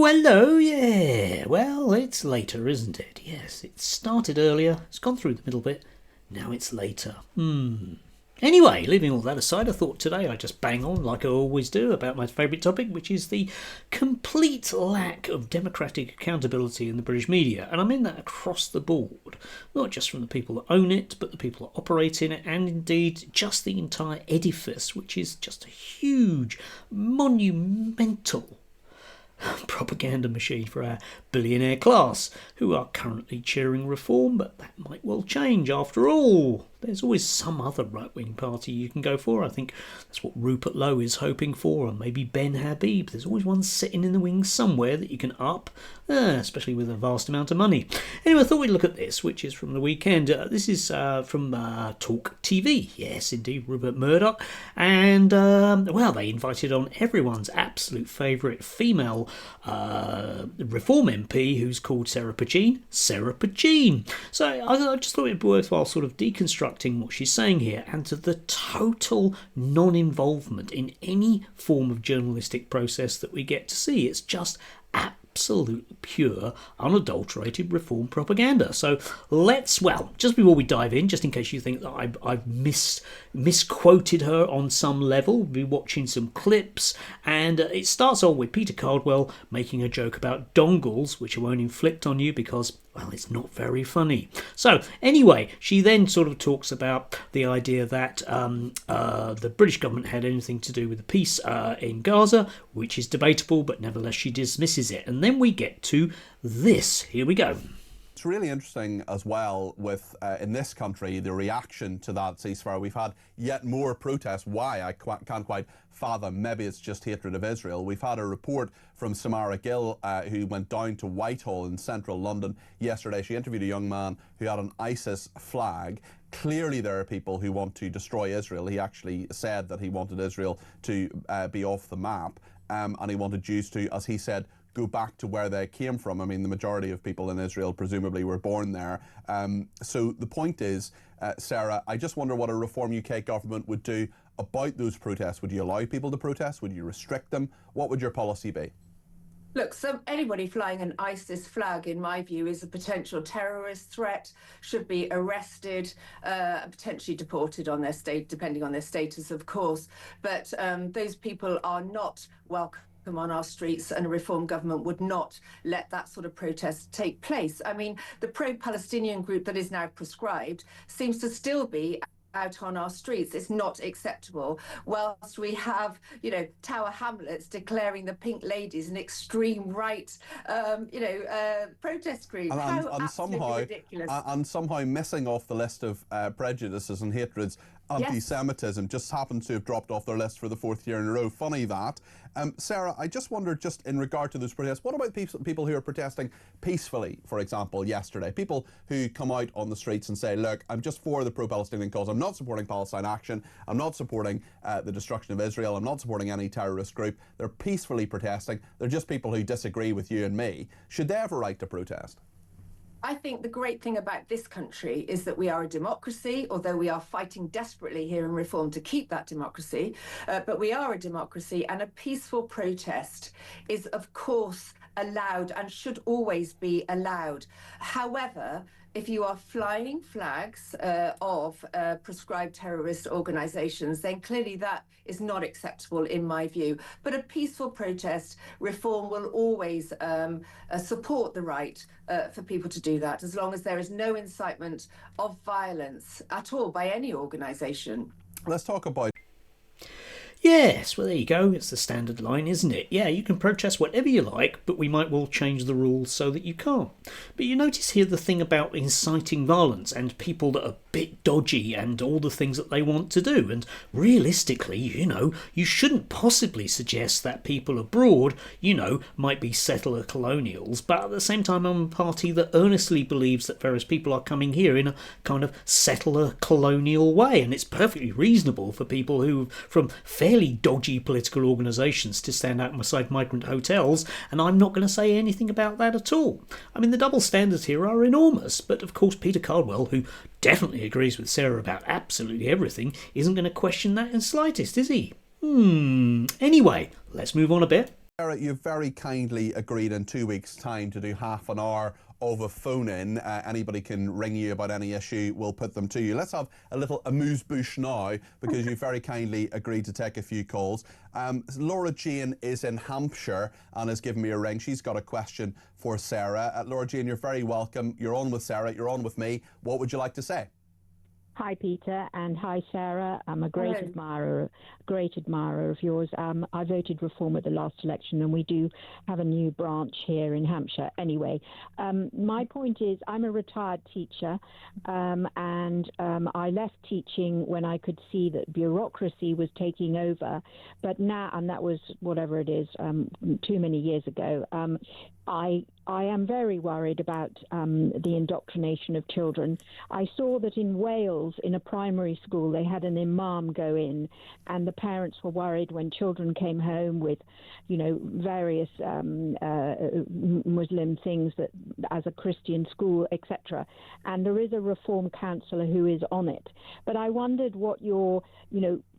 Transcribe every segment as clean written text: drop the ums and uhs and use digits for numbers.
Oh, hello, yeah. Well, it's later, isn't it? Yes, it started earlier, it's gone through the middle bit, now it's later. Anyway, leaving all that aside, I thought today I'd just bang on, like I always do, about my favourite topic, which is the complete lack of democratic accountability in the British media. And I mean that across the board, not just from the people that own it, but the people that operate in it, and indeed just the entire edifice, which is just a huge, monumental propaganda machine for our billionaire class, who are currently cheering reform, but that might well change after all. There's always some other right-wing party you can go for. I think that's what Rupert Lowe is hoping for, or maybe Ben Habib. There's always one sitting in the wings somewhere that you can up, especially with a vast amount of money. Anyway, I thought we'd look at this, which is from the weekend. This is from Talk TV. Yes, indeed, Rupert Murdoch. And, well, they invited on everyone's absolute favourite female Reform MP, who's called Sarah Pachin. Sarah Pachin. So I just thought it'd be worthwhile sort of deconstructing what she's saying here, and to the total non-involvement in any form of journalistic process that we get to see. It's just absolute pure, unadulterated reform propaganda. So let's, well, just before we dive in, just in case you think that I've misquoted her on some level, we'll be watching some clips, and it starts off with Peter Cardwell making a joke about dongles, which I won't inflict on you because, well, it's not very funny. So anyway, she then sort of talks about the idea that the British government had anything to do with the peace in Gaza, which is debatable, but nevertheless she dismisses it. And then we get to this. Here we go. It's really interesting as well with, in this country, the reaction to that ceasefire. We've had yet more protests. Why? I can't quite fathom. Maybe it's just hatred of Israel. We've had a report from Samara Gill, who went down to Whitehall in central London yesterday. She interviewed a young man who had an ISIS flag. Clearly there are people who want to destroy Israel. He actually said that he wanted Israel to be off the map, and he wanted Jews to, as he said, go back to where they came from. I mean, the majority of people in Israel presumably were born there. So the point is, Sarah, I just wonder what a Reform UK government would do about those protests. Would you allow people to protest? Would you restrict them? What would your policy be? Look, so anybody flying an ISIS flag, in my view, is a potential terrorist threat, should be arrested, potentially deported on their state, depending on their status, of course. But those people are not welcome on our streets, and a reform government would not let that sort of protest take place. I mean, the pro-Palestinian group that is now proscribed seems to still be out on our streets. It's not acceptable. Whilst we have, Tower Hamlets declaring the Pink Ladies an extreme right, protest group. How absolutely ridiculous. And somehow missing off the list of prejudices and hatreds, anti-Semitism just happens to have dropped off their list for the fourth year in a row. Funny that. Sarah, I just wondered, just in regard to those protests, what about people who are protesting peacefully, for example, yesterday? People who come out on the streets and say, look, I'm just for the pro-Palestinian cause. I'm not supporting Palestine action. I'm not supporting the destruction of Israel. I'm not supporting any terrorist group. They're peacefully protesting. They're just people who disagree with you and me. Should they have a right to protest? I think the great thing about this country is that we are a democracy, although we are fighting desperately here in Reform to keep that democracy. But we are a democracy, and a peaceful protest is, of course, allowed and should always be allowed. However, if you are flying flags of proscribed terrorist organisations, then clearly that is not acceptable in my view. But a peaceful protest, Reform will always support the right for people to do that, as long as there is no incitement of violence at all by any organisation. Let's talk about... Yes, well, there you go. It's the standard line, isn't it? Yeah, you can protest whatever you like, but we might well change the rules so that you can't. But you notice here the thing about inciting violence and people that are a bit dodgy and all the things that they want to do. And realistically, you shouldn't possibly suggest that people abroad, might be settler colonials. But at the same time, I'm a party that earnestly believes that various people are coming here in a kind of settler colonial way. And it's perfectly reasonable for people who, from fairly dodgy political organisations, to stand outside migrant hotels, and I'm not going to say anything about that at all. I mean, the double standards here are enormous, but of course Peter Cardwell, who definitely agrees with Sarah about absolutely everything, isn't going to question that in the slightest, is he? Anyway, let's move on a bit. Sarah, you've very kindly agreed in 2 weeks' time to do half an hour of a phone-in. Anybody can ring you about any issue, we'll put them to you. Let's have a little amuse-bouche now, because you very kindly agreed to take a few calls. Laura Jane is in Hampshire and has given me a ring. She's got a question for Sarah. Laura Jane, you're very welcome. You're on with Sarah, you're on with me. What would you like to say? Hi, Peter, and hi, Sarah. I'm a great admirer of yours. I voted Reform at the last election, and we do have a new branch here in Hampshire. Anyway, my point is, I'm a retired teacher, and I left teaching when I could see that bureaucracy was taking over. But now, and that was whatever it is, too many years ago. I am very worried about the indoctrination of children. I saw that in Wales, in a primary school, they had an imam go in, and the parents were worried when children came home with, various Muslim things that, as a Christian school, etc. And there is a reform counsellor who is on it. But I wondered what your,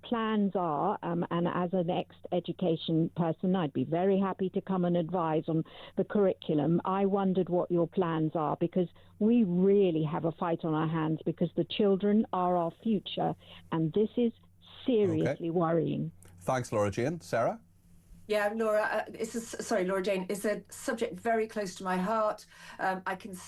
plans are, and as an ex-education person, I'd be very happy to come and advise on the curriculum. I wondered what your plans are, because we really have a fight on our hands, because the children are our future, and this is seriously worrying. Thanks, Laura Jane. Sarah? Yeah, Laura, Laura Jane, it's a subject very close to my heart.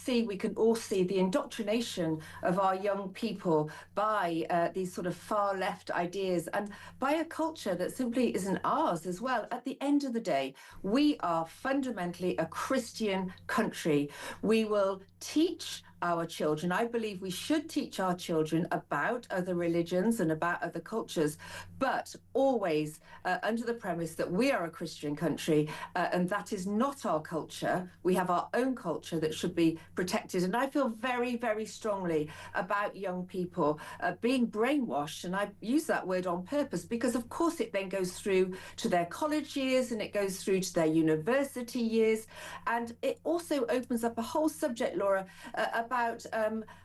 We can all see the indoctrination of our young people by these sort of far left ideas, and by a culture that simply isn't ours as well. At the end of the day, we are fundamentally a Christian country. We will teach our children. I believe we should teach our children about other religions and about other cultures, but always under the premise that we are a Christian country, and that is not our culture. We have our own culture that should be protected. And I feel very, very strongly about young people being brainwashed. And I use that word on purpose, because of course it then goes through to their college years, and it goes through to their university years. And it also opens up a whole subject, Laura, about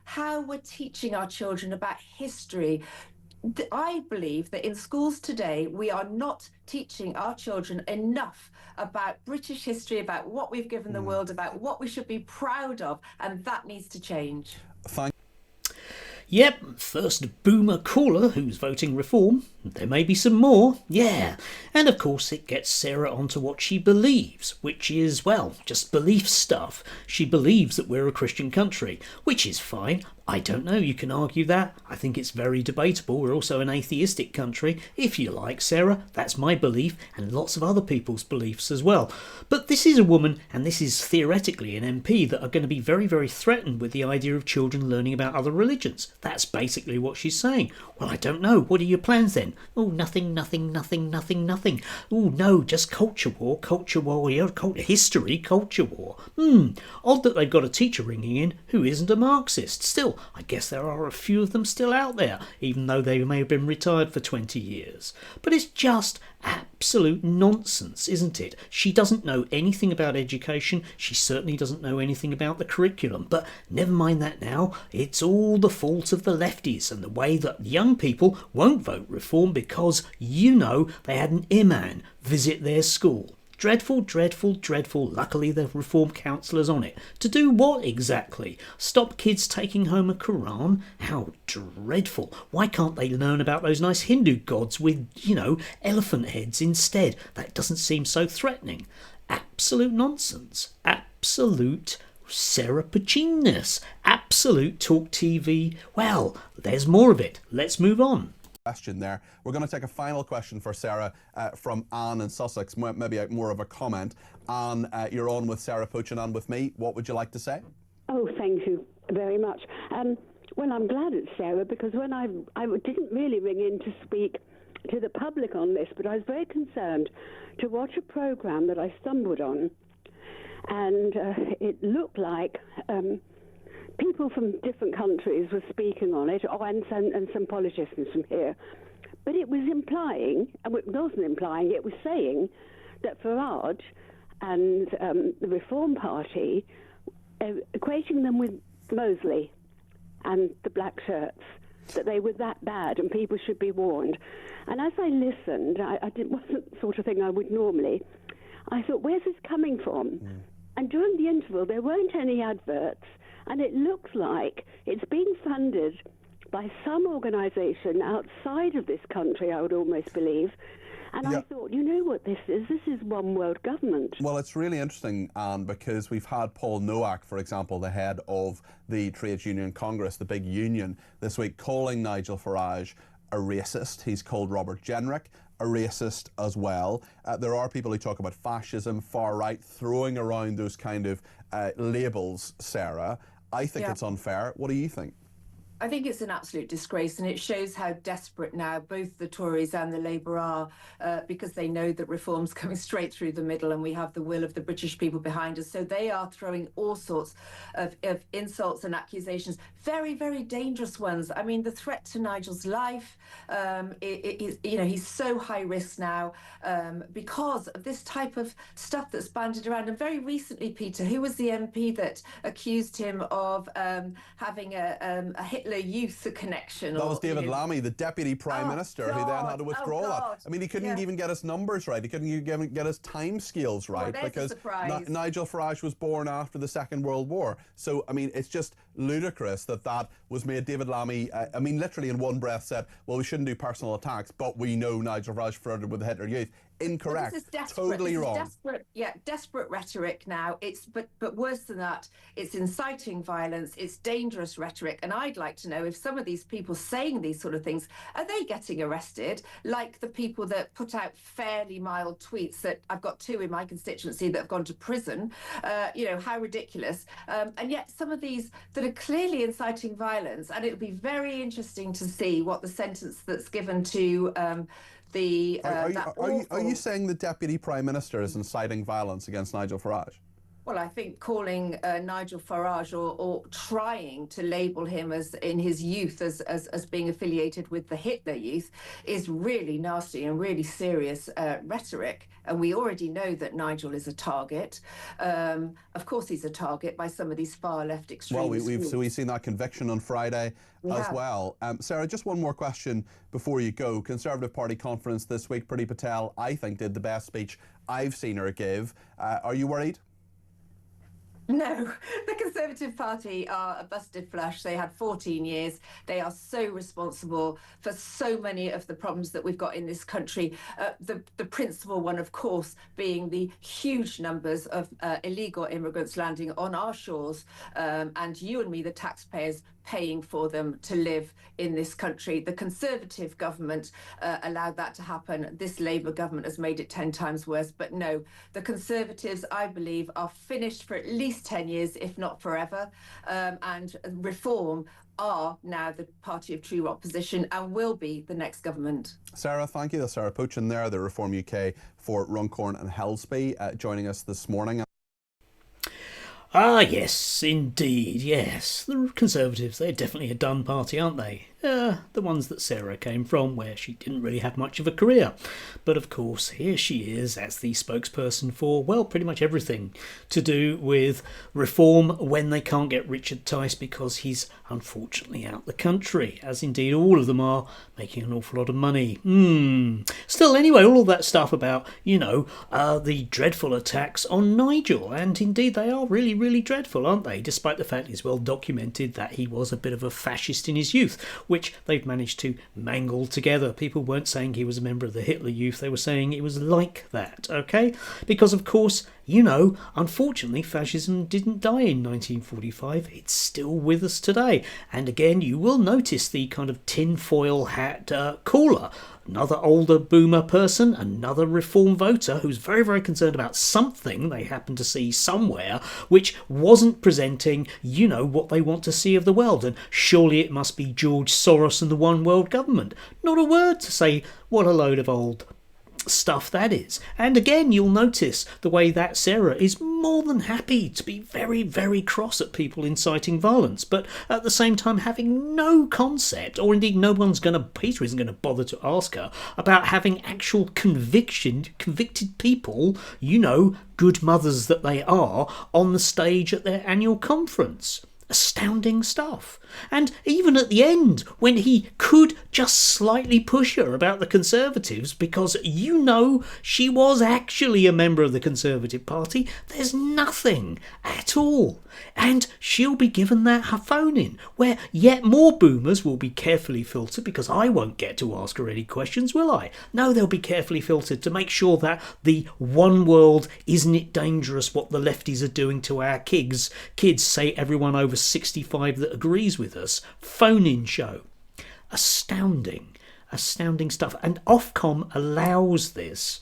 how we're teaching our children about history. I believe that in schools today, we are not teaching our children enough about British history, about what we've given the world, about what we should be proud of, and that needs to change. Yep, first boomer caller who's voting Reform. There may be some more, yeah. And of course it gets Sarah onto what she believes, which is, well, just belief stuff. She believes that we're a Christian country, which is fine. I don't know, you can argue that. I think it's very debatable. We're also an atheistic country. If you like, Sarah, that's my belief, and lots of other people's beliefs as well. But this is a woman, and this is theoretically an MP, that are going to be very, very threatened with the idea of children learning about other religions. That's basically what she's saying. Well, I don't know. What are your plans then? Oh, nothing. Oh, no, just culture war, yeah, history, culture war. Odd that they've got a teacher ringing in who isn't a Marxist. Still, I guess there are a few of them still out there, even though they may have been retired for 20 years. But it's just absolute nonsense, isn't it? She doesn't know anything about education. She certainly doesn't know anything about the curriculum. But never mind that now. It's all the fault of the lefties and the way that young people won't vote Reform because, they had an imam visit their school. Dreadful. Luckily the Reform counsellor's on it. To do what exactly? Stop kids taking home a Quran? How dreadful. Why can't they learn about those nice Hindu gods with, elephant heads instead? That doesn't seem so threatening. Absolute nonsense. Absolute Sarah Pacinas. Absolute talk TV. Well, there's more of it. Let's move on. Question there. We're going to take a final question for Sarah from Anne in Sussex, maybe more of a comment. Anne, you're on with Sarah Puchin and with me. What would you like to say? Oh, thank you very much. Well, I'm glad it's Sarah, because when I didn't really ring in to speak to the public on this, but I was very concerned to watch a programme that I stumbled on, and it looked like people from different countries were speaking on it, and some politicians from here. But it was implying, and it wasn't implying, it was saying that Farage and the Reform Party, equating them with Mosley and the black shirts, that they were that bad and people should be warned. And as I listened, it wasn't the sort of thing I would normally. I thought, where's this coming from? And during the interval, there weren't any adverts, and it looks like it's being funded by some organisation outside of this country, I would almost believe. And I thought, you know what this is? This is one world government. Well, it's really interesting, Anne, because we've had Paul Nowak, for example, the head of the Trades Union Congress, the big union, this week calling Nigel Farage a racist. He's called Robert Jenrick a racist as well. There are people who talk about fascism, far right, throwing around those kind of labels, Sarah. I think it's unfair. What do you think? I think it's an absolute disgrace, and it shows how desperate now both the Tories and the Labour are, because they know that reform's coming straight through the middle and we have the will of the British people behind us. So they are throwing all sorts of insults and accusations, very, very dangerous ones. I mean, the threat to Nigel's life, he's so high risk now because of this type of stuff that's banded around. And very recently, Peter, who was the MP that accused him of having a Hitler Youth connection? That was David Lammy, the Deputy Prime Minister, who then had to withdraw that. I mean, he couldn't even get his numbers right. He couldn't even get his time scales right, because Nigel Farage was born after the Second World War. So, I mean, it's just ludicrous that that was made. David Lammy, I mean, literally in one breath said, well, we shouldn't do personal attacks, but we know Nigel Farage flirted with the Hitler Youth. Incorrect. This is desperate. Totally wrong. Desperate rhetoric now. It's but worse than that. It's inciting violence. It's dangerous rhetoric. And I'd like to know if some of these people saying these sort of things, are they getting arrested? Like the people that put out fairly mild tweets that I've got two in my constituency that have gone to prison. How ridiculous. And yet some of these that are clearly inciting violence. And it would be very interesting to see what the sentence that's given to Are you saying the Deputy Prime Minister is inciting violence against Nigel Farage? Well, I think calling Nigel Farage or trying to label him as in his youth as being affiliated with the Hitler Youth is really nasty and really serious rhetoric. And we already know that Nigel is a target. Of course, he's a target by some of these far left extremists. Well, we've seen that conviction on Friday as well. Sarah, just one more question before you go. Conservative Party conference this week. Priti Patel, I think, did the best speech I've seen her give. Are you worried? No, the Conservative Party are a busted flush. They had 14 years. They are so responsible for so many of the problems that we've got in this country. The principal one, of course, being the huge numbers of illegal immigrants landing on our shores, and you and me, the taxpayers, paying for them to live in this country. The Conservative government allowed that to happen. This Labour government has made it 10 times worse. But no, the Conservatives, I believe, are finished for at least 10 years, if not forever. And Reform are now the party of true opposition and will be the next government. Sarah, thank you. That's Sarah Pochin there, the Reform UK for Runcorn and Helsby, joining us this morning. Ah, yes, indeed, yes. The Conservatives, they're definitely a done party, aren't they? The ones that Sarah came from, where she didn't really have much of a career. But of course, here she is as the spokesperson for, well, pretty much everything to do with reform when they can't get Richard Tice because he's unfortunately out the country, as indeed all of them are, making an awful lot of money. Still, anyway, all of that stuff about, the dreadful attacks on Nigel, and indeed they are really, really dreadful, aren't they? Despite the fact it's well documented that he was a bit of a fascist in his youth, which they've managed to mangle together. People weren't saying he was a member of the Hitler Youth, they were saying it was like that, okay? Because, of course, unfortunately, fascism didn't die in 1945. It's still with us today. And again, you will notice the kind of tinfoil hat caller. Another older boomer person, another reform voter who's very, very concerned about something they happen to see somewhere which wasn't presenting, what they want to see of the world. And surely it must be George Soros and the one world government. Not a word to say what a load of old stuff that is. And again, you'll notice the way that Sarah is more than happy to be very, very cross at people inciting violence, but at the same time having no concept, or indeed Peter isn't going to bother to ask her about having actual convicted people, good mothers that they are, on the stage at their annual conference. Astounding stuff. And even at the end, when he could just slightly push her about the Conservatives, because she was actually a member of the Conservative Party, there's nothing at all. And she'll be given her phone in, where yet more boomers will be carefully filtered, because I won't get to ask her any questions, will I? No, they'll be carefully filtered to make sure that the one world, isn't it dangerous what the lefties are doing to our kids, say everyone over 65 that agrees with us, phone-in show. Astounding stuff. And Ofcom allows this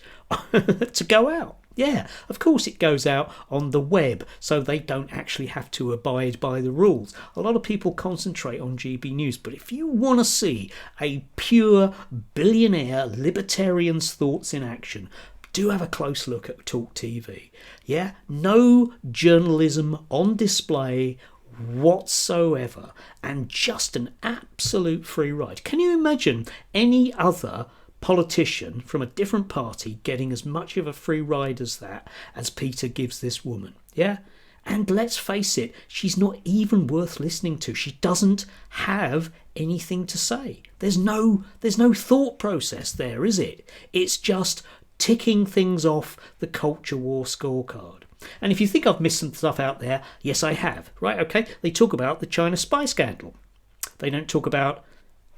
to go out. Yeah, of course it goes out on the web, so they don't actually have to abide by the rules. A lot of people concentrate on GB News, but if you want to see a pure billionaire libertarian's thoughts in action, do have a close look at Talk TV. Yeah, no journalism on display whatsoever, and just an absolute free ride. Can you imagine any other politician from a different party getting as much of a free ride as that, as Peter gives this woman? Yeah, and let's face it, she's not even worth listening to. She doesn't have anything to say. There's no thought process there, is it? It's just ticking things off the culture war scorecard. And if you think I've missed some stuff out there, yes, I have. Right, okay, they talk about the China spy scandal. They don't talk about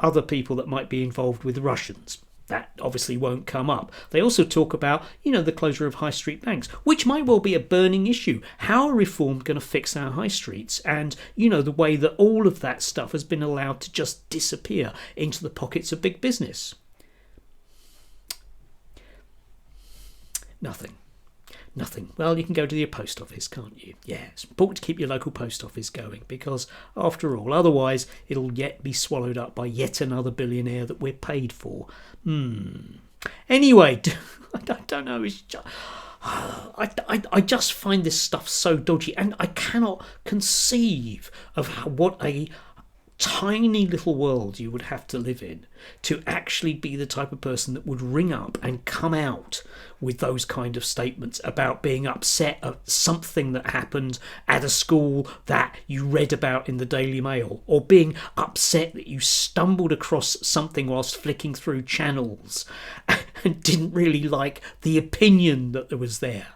other people that might be involved with Russians. That obviously won't come up. They also talk about, the closure of high street banks, which might well be a burning issue. How are reform going to fix our high streets? And, the way that all of that stuff has been allowed to just disappear into the pockets of big business. Nothing. Well, you can go to your post office, can't you? Yeah, it's important to keep your local post office going, because after all, otherwise it'll yet be swallowed up by yet another billionaire that we're paid for. Anyway, I don't know. It's just, I just find this stuff so dodgy, and I cannot conceive of what a tiny little world you would have to live in to actually be the type of person that would ring up and come out with those kind of statements about being upset at something that happened at a school that you read about in the Daily Mail, or being upset that you stumbled across something whilst flicking through channels and didn't really like the opinion that was there.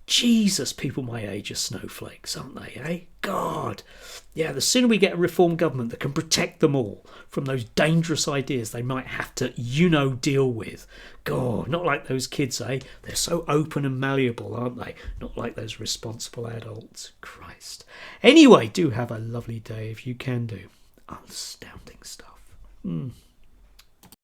Jesus, people my age are snowflakes, aren't they, eh? God. Yeah, the sooner we get a reform government that can protect them all from those dangerous ideas they might have to, deal with. God, not like those kids, eh? They're so open and malleable, aren't they? Not like those responsible adults. Christ. Anyway, do have a lovely day if you can do. Astounding stuff.